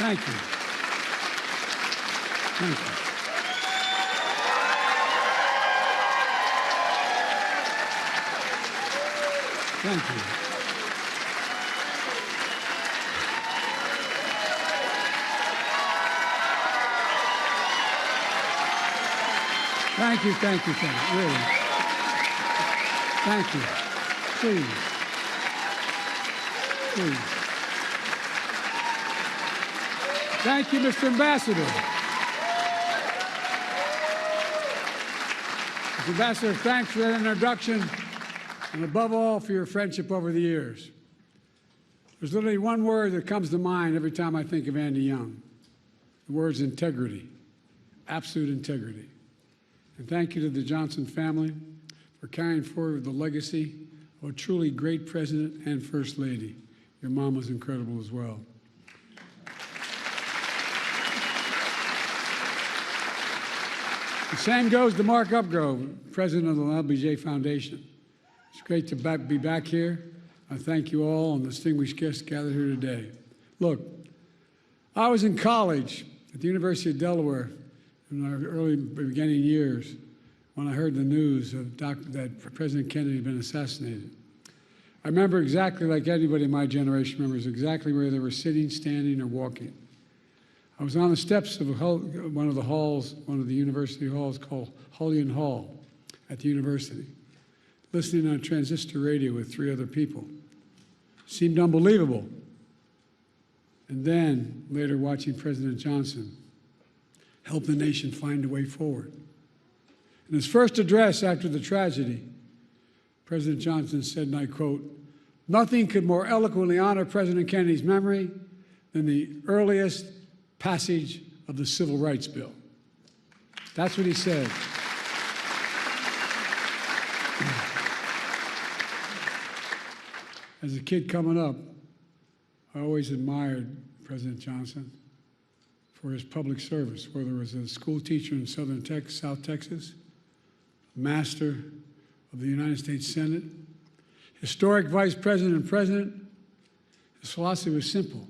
Thank you. Thank you. Thank you. Thank you, thank you, thank you, really. Thank you. Please. Please. Thank you, Mr. Ambassador. Mr. Ambassador, thanks for that introduction, and above all, for your friendship over the years. There's literally one word that comes to mind every time I think of Andy Young. The word's integrity, absolute integrity. And thank you to the Johnson family for carrying forward the legacy of a truly great president and first lady. Your mom was incredible as well. The same goes to Mark Upgrove, president of the LBJ Foundation. It's great to be back here. I thank you all and distinguished guests gathered here today. Look, I was in college at the University of Delaware in our early beginning years when I heard the news of that President Kennedy had been assassinated. I remember exactly like anybody in my generation remembers exactly where they were sitting, standing, or walking. I was on the steps of one of the university halls called Hullion Hall at the university, listening on transistor radio with 3 other people. It seemed unbelievable. And then, later watching President Johnson help the nation find a way forward. In his first address after the tragedy, President Johnson said, and I quote, "Nothing could more eloquently honor President Kennedy's memory than the earliest passage of the Civil Rights Bill." That's what he said. As a kid coming up, I always admired President Johnson for his public service, whether it was a school teacher in South Texas, master of the United States Senate, historic vice president and president. His philosophy was simple.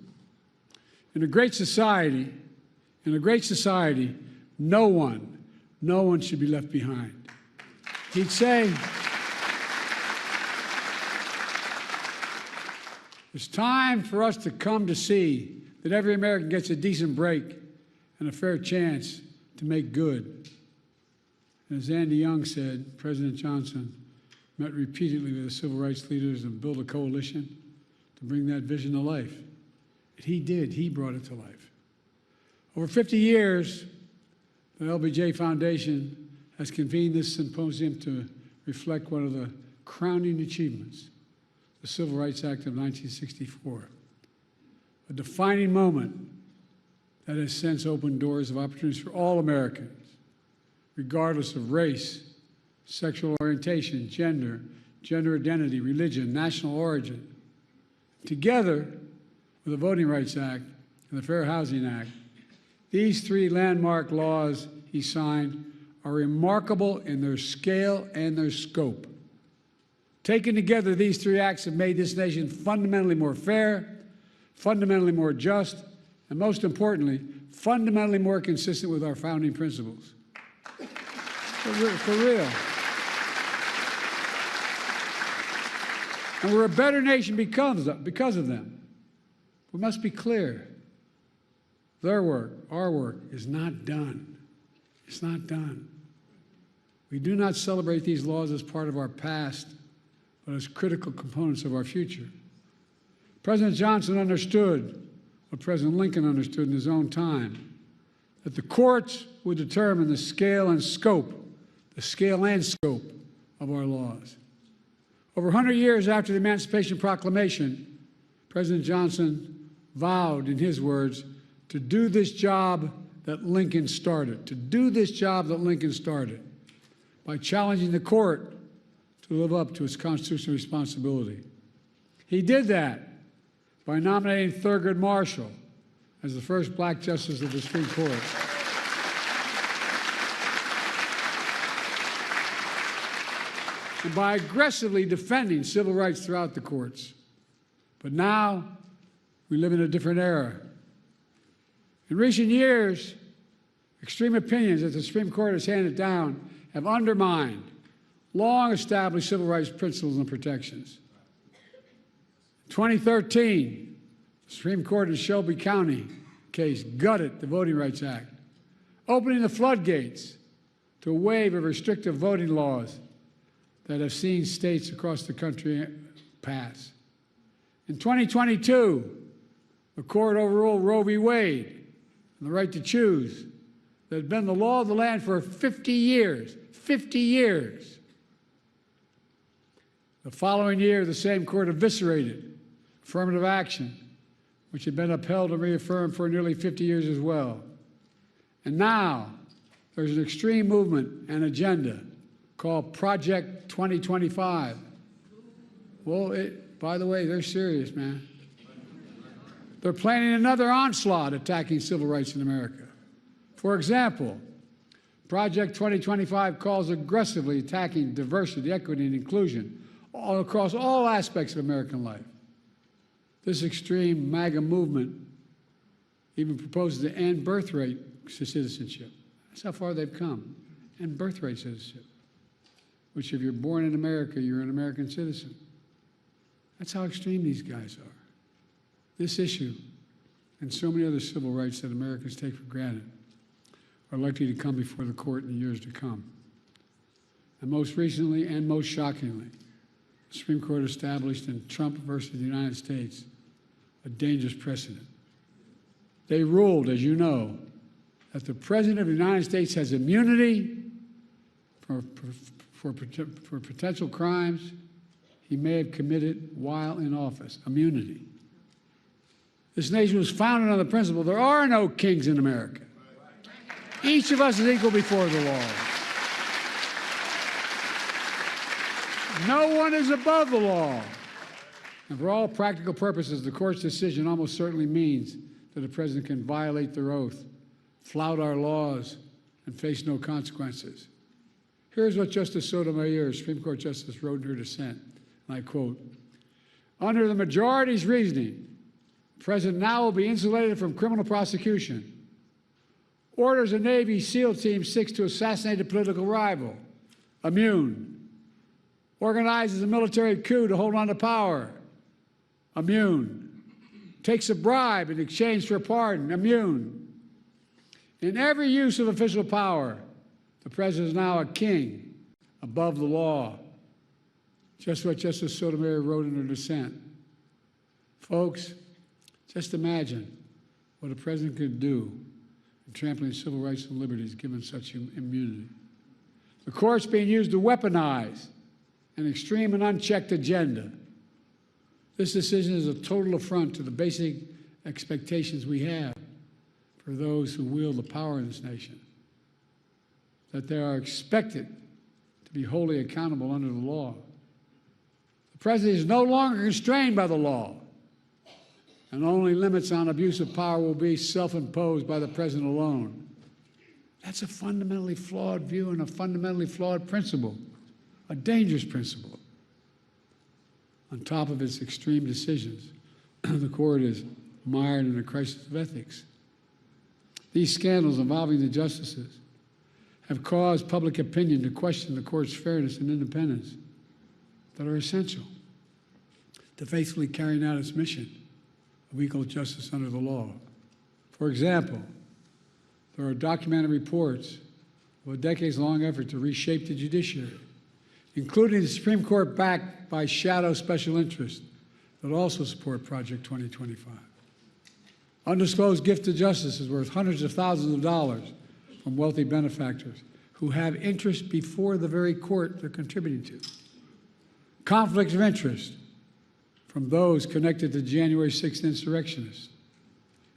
In a great society, no one should be left behind. He'd say, it's time for us to come to see that every American gets a decent break and a fair chance to make good. And as Andy Young said, President Johnson met repeatedly with the civil rights leaders and built a coalition to bring that vision to life. And he did. He brought it to life. Over 50 years, the LBJ Foundation has convened this symposium to reflect one of the crowning achievements, the Civil Rights Act of 1964, a defining moment that has since opened doors of opportunities for all Americans, regardless of race, sexual orientation, gender identity, religion, national origin. Together with the Voting Rights Act and the Fair Housing Act, these 3 landmark laws he signed are remarkable in their scale and their scope. Taken together, these 3 acts have made this nation fundamentally more fair, fundamentally more just, and most importantly, fundamentally more consistent with our founding principles. For real. And we're a better nation because of them. We must be clear. Their work, our work, is not done. It's not done. We do not celebrate these laws as part of our past, but as critical components of our future. President Johnson understood what President Lincoln understood in his own time, that the courts would determine the scale and scope of our laws. Over 100 years after the Emancipation Proclamation, President Johnson vowed, in his words, to do this job that Lincoln started, by challenging the court to live up to its constitutional responsibility. He did that by nominating Thurgood Marshall as the first black justice of the Supreme Court. And by aggressively defending civil rights throughout the courts. But now we live in a different era. In recent years, extreme opinions that the Supreme Court has handed down have undermined long-established civil rights principles and protections. In 2013, the Supreme Court in Shelby County case gutted the Voting Rights Act, opening the floodgates to a wave of restrictive voting laws that have seen states across the country pass. In 2022, the court overruled Roe v. Wade and the right to choose that had been the law of the land for 50 years. 50 years. The following year, the same court eviscerated affirmative action, which had been upheld and reaffirmed for nearly 50 years as well. And now, there's an extreme movement and agenda called Project 2025. Well, by the way, they're serious, man. They're planning another onslaught attacking civil rights in America. For example, Project 2025 calls aggressively attacking diversity, equity, and inclusion across all aspects of American life. This extreme MAGA movement even proposes to end birthright citizenship. That's how far they've come. End birthright citizenship, which if you're born in America, you're an American citizen. That's how extreme these guys are. This issue and so many other civil rights that Americans take for granted are likely to come before the court in the years to come. And most recently and most shockingly, the Supreme Court established in Trump versus the United States a dangerous precedent. They ruled, as you know, that the President of the United States has immunity for potential crimes he may have committed while in office. Immunity. This nation was founded on the principle there are no kings in America. Each of us is equal before the law. No one is above the law. And for all practical purposes, the court's decision almost certainly means that a president can violate their oath, flout our laws, and face no consequences. Here's what Justice Sotomayor, Supreme Court Justice, wrote in her dissent, and I quote, "Under the majority's reasoning, the president now will be insulated from criminal prosecution. Orders a Navy SEAL Team 6 to assassinate a political rival. Immune. Organizes a military coup to hold on to power. Immune. Takes a bribe in exchange for a pardon. Immune. In every use of official power, the president is now a king above the law." Just what Justice Sotomayor wrote in her dissent. Folks, just imagine what a president could do in trampling civil rights and liberties given such immunity. The court's being used to weaponize an extreme and unchecked agenda. This decision is a total affront to the basic expectations we have for those who wield the power in this nation, that they are expected to be wholly accountable under the law. The president is no longer constrained by the law, and only limits on abuse of power will be self-imposed by the president alone. That's a fundamentally flawed view and a fundamentally flawed principle, a dangerous principle. On top of its extreme decisions, the court is mired in a crisis of ethics. These scandals involving the justices have caused public opinion to question the court's fairness and independence that are essential to faithfully carrying out its mission of equal justice under the law. For example, there are documented reports of a decades-long effort to reshape the judiciary, including the Supreme Court backed by shadow special interests that also support Project 2025. Undisclosed gift to justice is worth hundreds of thousands of dollars from wealthy benefactors who have interest before the very court they're contributing to. Conflicts of interest from those connected to January 6th insurrectionists,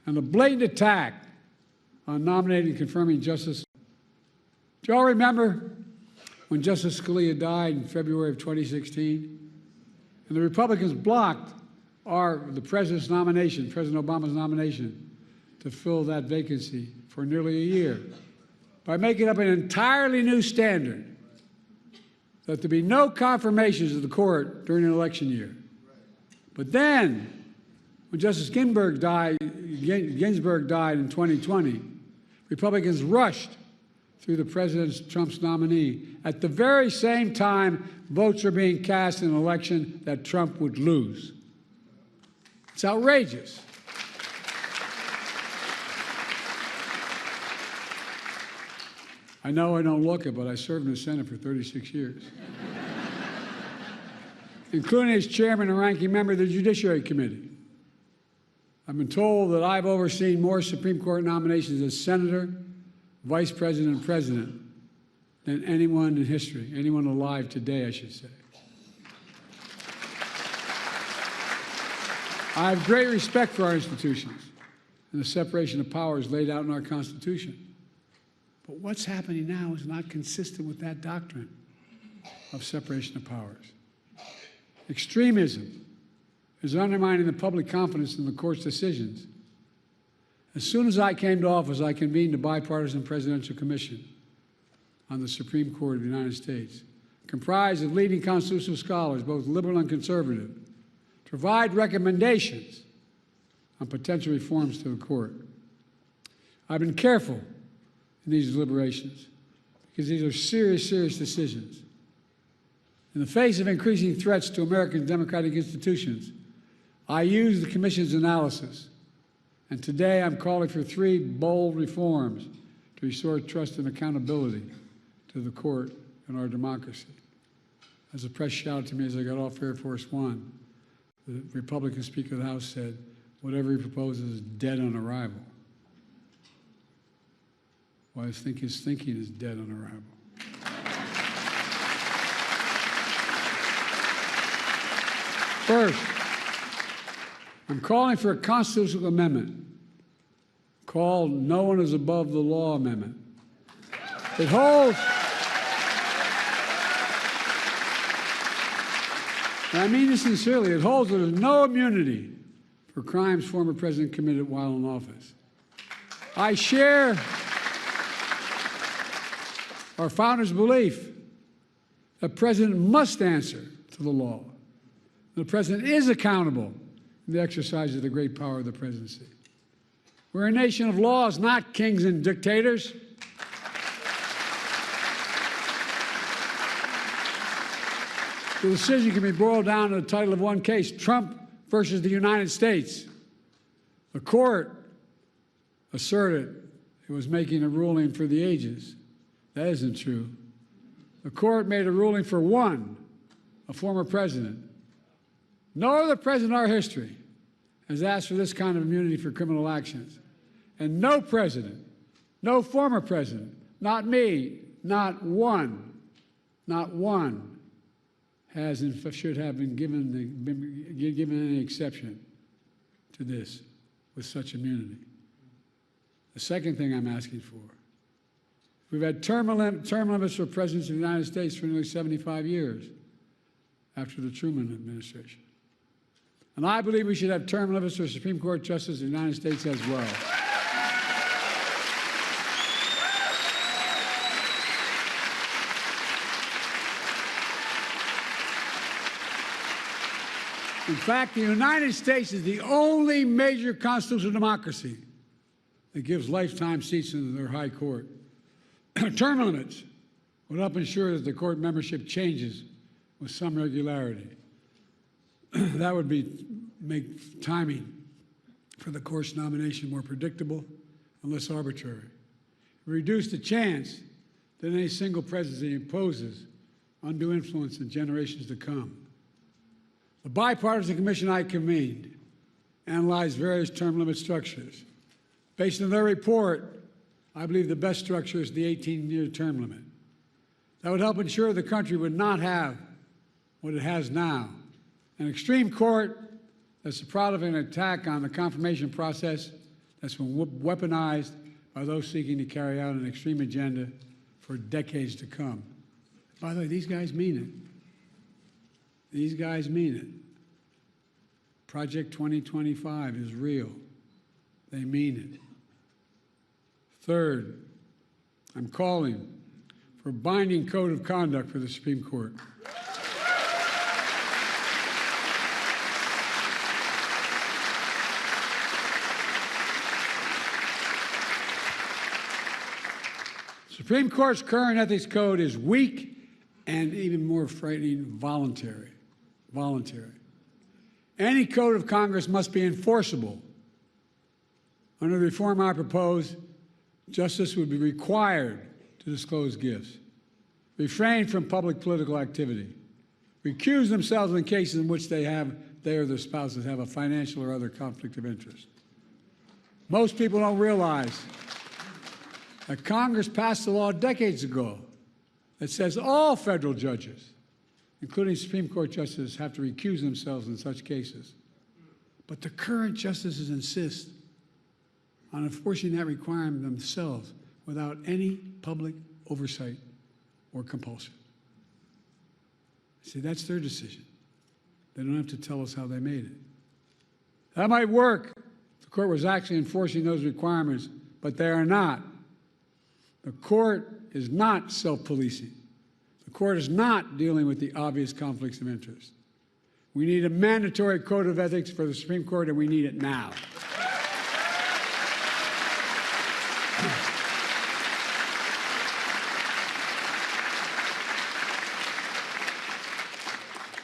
and a blatant attack on nominating and confirming justice. Do you all remember when Justice Scalia died in February of 2016? And the Republicans blocked the president's nomination, President Obama's nomination, to fill that vacancy for nearly a year by making up an entirely new standard that there be no confirmations of the court during an election year. But then, When Justice Ginsburg died in 2020, Republicans rushed through the President Trump's nominee at the very same time votes were being cast in an election that Trump would lose. It's outrageous. I know I don't look it, but I served in the Senate for 36 years, including as chairman and ranking member of the Judiciary Committee. I've been told that I've overseen more Supreme Court nominations as senator, vice president, and president than anyone in history, anyone alive today, I should say. I have great respect for our institutions and the separation of powers laid out in our Constitution. But what's happening now is not consistent with that doctrine of separation of powers. Extremism is undermining the public confidence in the court's decisions. As soon as I came to office, I convened a bipartisan presidential commission on the Supreme Court of the United States, comprised of leading constitutional scholars, both liberal and conservative, to provide recommendations on potential reforms to the court. I've been careful in these deliberations because these are serious, serious decisions. In the face of increasing threats to American democratic institutions, I used the Commission's analysis, and today I'm calling for 3 bold reforms to restore trust and accountability to the court and our democracy. As the press shouted to me as I got off Air Force One, the Republican Speaker of the House said, "Whatever he proposes is dead on arrival." Well, I think his thinking is dead on arrival. First, I'm calling for a constitutional amendment called No One is Above the Law Amendment. It holds, and I mean this sincerely, it holds that there's no immunity for crimes former president committed while in office. I share our founders' belief that the president must answer to the law. The president is accountable in the exercise of the great power of the presidency. We're a nation of laws, not kings and dictators. The decision can be boiled down to the title of one case, Trump versus the United States. The court asserted it was making a ruling for the ages. That isn't true. The court made a ruling for one, a former president. No other president in our history has asked for this kind of immunity for criminal actions. And no president, no former president, not me, not one, has and should have been given any exception to this with such immunity. The second thing I'm asking for, we've had term limits for presidents of the United States for nearly 75 years after the Truman administration. And I believe we should have term limits for Supreme Court justices of the United States as well. In fact, the United States is the only major constitutional democracy that gives lifetime seats in their high court. Term limits would help ensure that the court membership changes with some regularity. That would make timing for the court's nomination more predictable and less arbitrary. It would reduce the chance that any single presidency imposes undue influence in generations to come. The bipartisan commission I convened analyzed various term limit structures. Based on their report, I believe the best structure is the 18-year term limit. That would help ensure the country would not have what it has now, an extreme court that's the product of an attack on the confirmation process that's been weaponized by those seeking to carry out an extreme agenda for decades to come. By the way, these guys mean it. These guys mean it. Project 2025 is real. They mean it. Third, I'm calling for a binding code of conduct for the Supreme Court. Supreme Court's current ethics code is weak and, even more frightening, voluntary. Any code of Congress must be enforceable. Under the reform I propose, justice would be required to disclose gifts, refrain from public political activity, recuse themselves in cases in which they or their spouses have a financial or other conflict of interest. Most people don't realize that Congress passed a law decades ago that says all federal judges, including Supreme Court justices, have to recuse themselves in such cases. But the current justices insist on enforcing that requirement themselves without any public oversight or compulsion. See, that's their decision. They don't have to tell us how they made it. That might work if the court was actually enforcing those requirements, but they are not. The court is not self-policing. The court is not dealing with the obvious conflicts of interest. We need a mandatory code of ethics for the Supreme Court, and we need it now.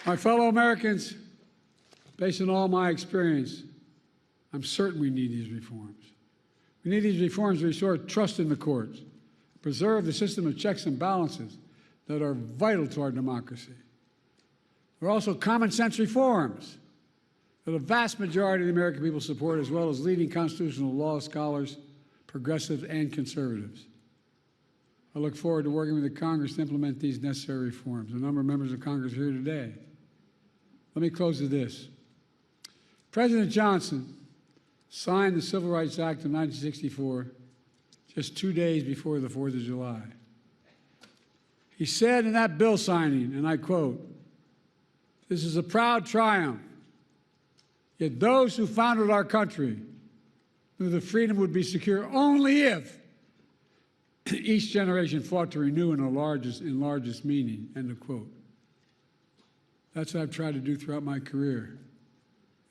My fellow Americans, based on all my experience, I'm certain we need these reforms. We need these reforms to restore trust in the courts, preserve the system of checks and balances that are vital to our democracy. There are also common sense reforms that a vast majority of the American people support, as well as leading constitutional law scholars, progressives, and conservatives. I look forward to working with the Congress to implement these necessary reforms. A number of members of Congress are here today. Let me close with this. President Johnson signed the Civil Rights Act of 1964 just 2 days before the 4th of July. He said in that bill signing, and I quote, "This is a proud triumph, yet those who founded our country knew the freedom would be secure only if each generation fought to renew and enlarge its meaning," end of quote. That's what I've tried to do throughout my career,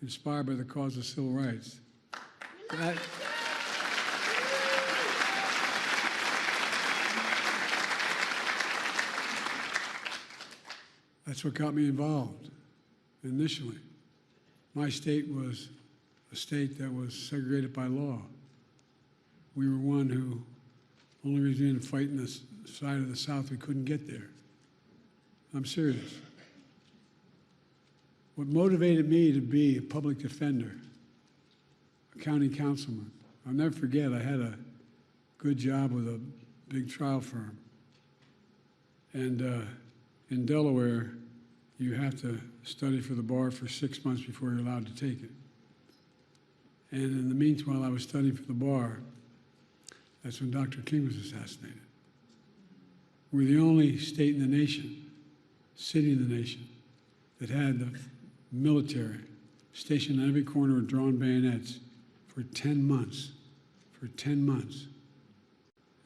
inspired by the cause of civil rights. That's what got me involved initially. My state was a state that was segregated by law. We were one who, only reason we didn't fight in the side of the South, we couldn't get there. I'm serious. What motivated me to be a public defender, a county councilman, I'll never forget, I had a good job with a big trial firm. And in Delaware, you have to study for the bar for 6 months before you're allowed to take it. And in the meantime, while I was studying for the bar, that's when Dr. King was assassinated. We're the only state in the nation, city in the nation, that had the military stationed on every corner with drawn bayonets for 10 months,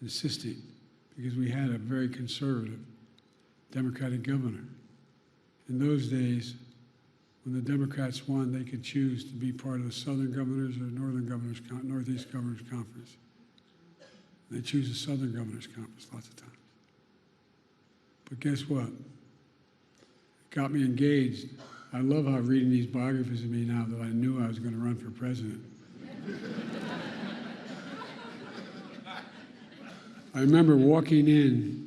insisting, because we had a very conservative Democratic governor. In those days, when the Democrats won, they could choose to be part of the Southern Governors or Northeast Governors Conference. They choose the Southern Governors Conference lots of times. But guess what? It got me engaged. I love how reading these biographies of me now that I knew I was going to run for president. I remember walking in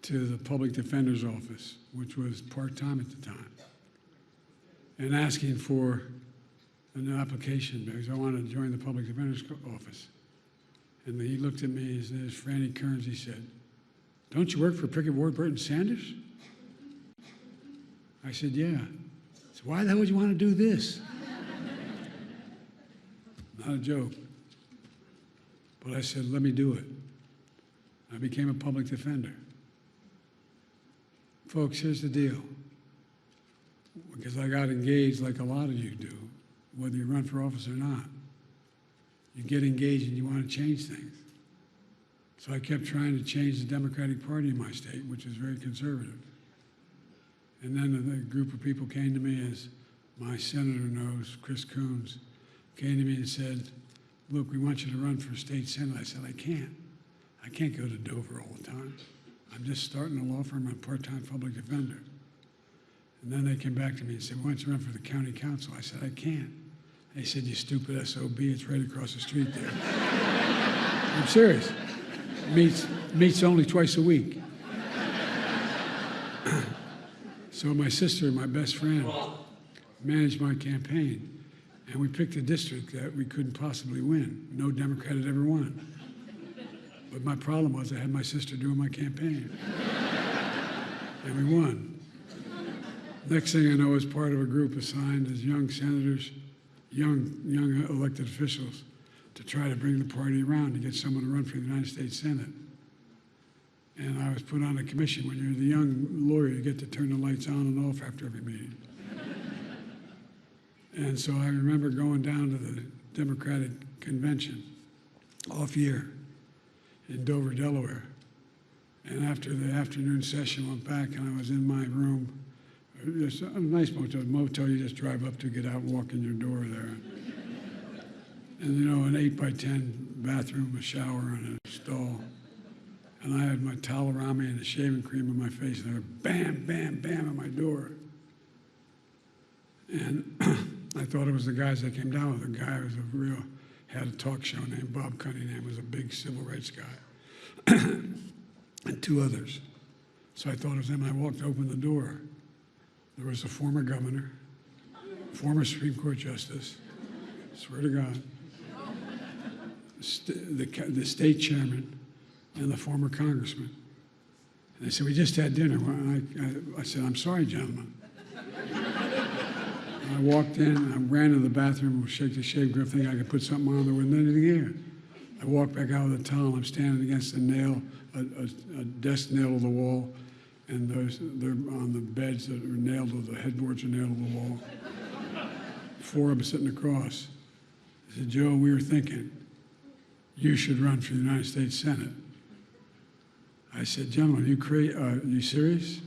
to the public defender's office, which was part-time at the time, and asking for an application because I wanted to join the public defender's office. And he looked at me, his name is Franny Kearns, he said, "Don't you work for Pickett, Warburton, Sanders?" I said, "Yeah." He said, "Why the hell would you want to do this?" Not a joke. But I said, "Let me do it." I became a public defender. Folks, here's the deal. Because I got engaged like a lot of you do, whether you run for office or not. You get engaged and you want to change things. So I kept trying to change the Democratic Party in my state, which is very conservative. And then a group of people came to me, as my senator knows, Chris Coons, came to me and said, "Look, we want you to run for state senate." I said, "I can't. I can't go to Dover all the time. I'm just starting a law firm. I'm a part-time public defender. And then they came back to me and said, why don't you run for the county council? I said, I can't. They said, you stupid SOB, it's right across the street there. I'm serious. Meets only twice a week. So my sister, my best friend, managed my campaign, and we picked a district that we couldn't possibly win. No Democrat had ever won. But my problem was I had my sister doing my campaign. And we won. Next thing I know, I was part of a group assigned as young senators, young elected officials, to try to bring the party around to get someone to run for the United States Senate. And I was put on a commission. When you're the young lawyer, you get to turn the lights on and off after every meeting. And so I remember going down to the Democratic convention, off year, in Dover, Delaware. And after the afternoon session, went back and I was in my room. Just a nice motel you just drive up to, get out and walk in your door there. And you know, an 8x10 bathroom, a shower, and a stall. And I had my towel around me and the shaving cream on my face, and they were bam, bam, bam at my door. And I thought it was the guys that came down with. The guy was had a talk show named Bob Cunningham, was a big civil rights guy, and two others. So I thought it was them. I walked to open the door. There was a former governor, former Supreme Court justice, swear to God, the state chairman, and the former congressman. And they said, we just had dinner. I said, I'm sorry, gentlemen. I walked in, I ran to the bathroom, shake the shave grip, thinking I could put something on there with anything here. I walked back out with a towel. I'm standing against a nail, a desk nail to the wall, and they're on the beds that are nailed to the headboards are nailed to the wall. Four of them sitting across. I said, Joe, we were thinking you should run for the United States Senate. I said, gentlemen, are you serious?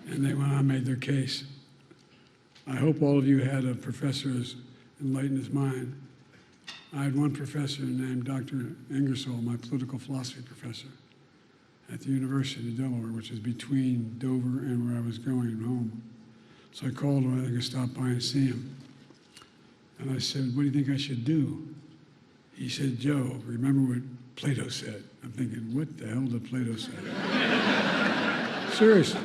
And they went on and made their case. I hope all of you had a professor as enlightened as mine. I had one professor named Dr. Ingersoll, my political philosophy professor, at the University of Delaware, which is between Dover and where I was going home. So I called him, I could stop by and see him. And I said, what do you think I should do? He said, Joe, remember what Plato said. I'm thinking, what the hell did Plato say? Seriously.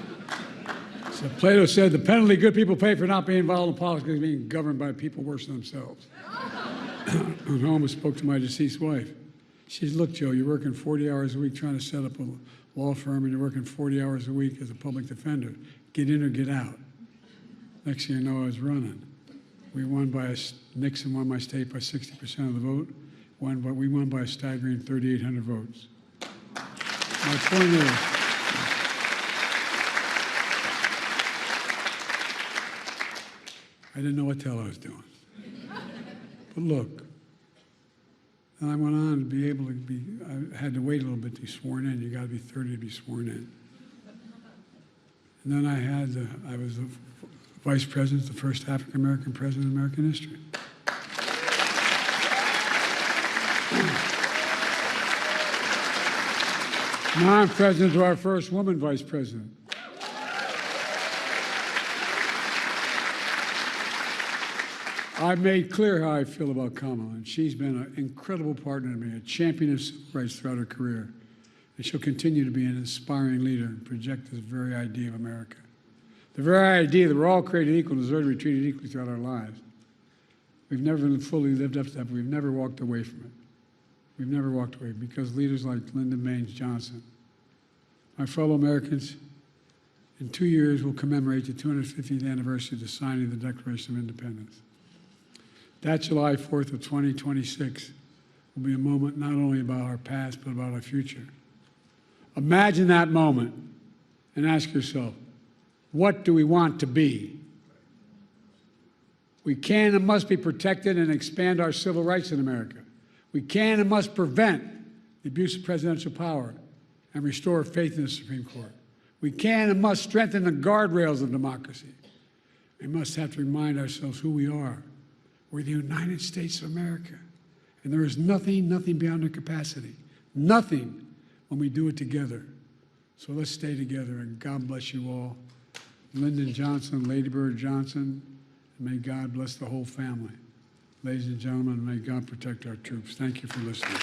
So Plato said, the penalty good people pay for not being involved in politics is being governed by people worse than themselves. Went home and spoke to my deceased wife. She said, look, Joe, you're working 40 hours a week trying to set up a law firm, and you're working 40 hours a week as a public defender. Get in or get out. Next thing you know, I was running. Nixon won my state by 60% of the vote. We won by a staggering 3,800 votes. My point is, I didn't know what the hell I was doing. But look, and I went on to be able to I had to wait a little bit to be sworn in. You got to be 30 to be sworn in. And then I was the vice president, the first African-American president in American history. Now I'm president to our first woman vice president. I've made clear how I feel about Kamala, and she's been an incredible partner to me, a champion of civil rights throughout her career. And she'll continue to be an inspiring leader and project this very idea of America. The very idea that we're all created equal and deserve to be treated equally throughout our lives. We've never fully lived up to that, but we've never walked away from it. We've never walked away because leaders like Lyndon, Baines, Johnson, my fellow Americans, in 2 years we'll commemorate the 250th anniversary of the signing of the Declaration of Independence. That July 4th of 2026 will be a moment not only about our past, but about our future. Imagine that moment and ask yourself, what do we want to be? We can and must be protected and expand our civil rights in America. We can and must prevent the abuse of presidential power and restore faith in the Supreme Court. We can and must strengthen the guardrails of democracy. We must have to remind ourselves who we are. We're the United States of America. And there is nothing beyond our capacity. Nothing when we do it together. So let's stay together, and God bless you all. Lyndon Johnson, Lady Bird Johnson, and may God bless the whole family. Ladies and gentlemen, may God protect our troops. Thank you for listening.